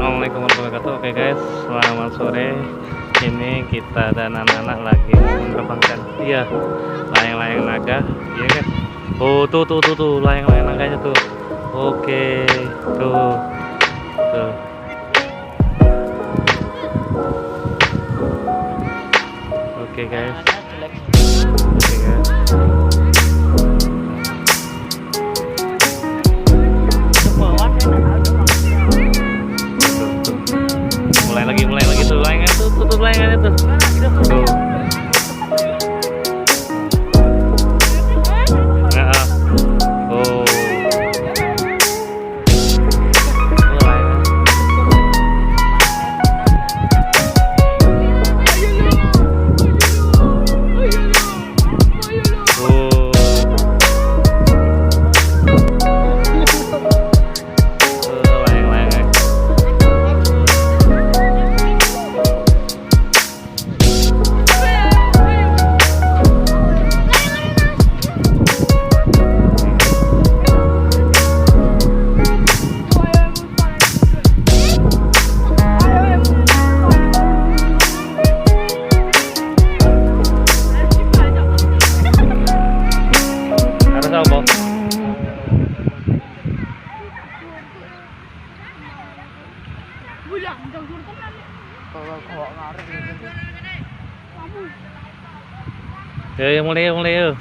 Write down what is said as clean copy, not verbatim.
Assalamualaikum warahmatullahi wabarakatuh. Oke guys, selamat sore. Ini kita dan anak-anak lagi menerbangkan layang-layang naga. Iya guys. Oh tuh layang-layang naganya tuh. Oke, tuh. Oke guys. Mulai lagi tuh layangan tuh layangannya tuh. Tuh. Nah, oh. Ya mulai yuk.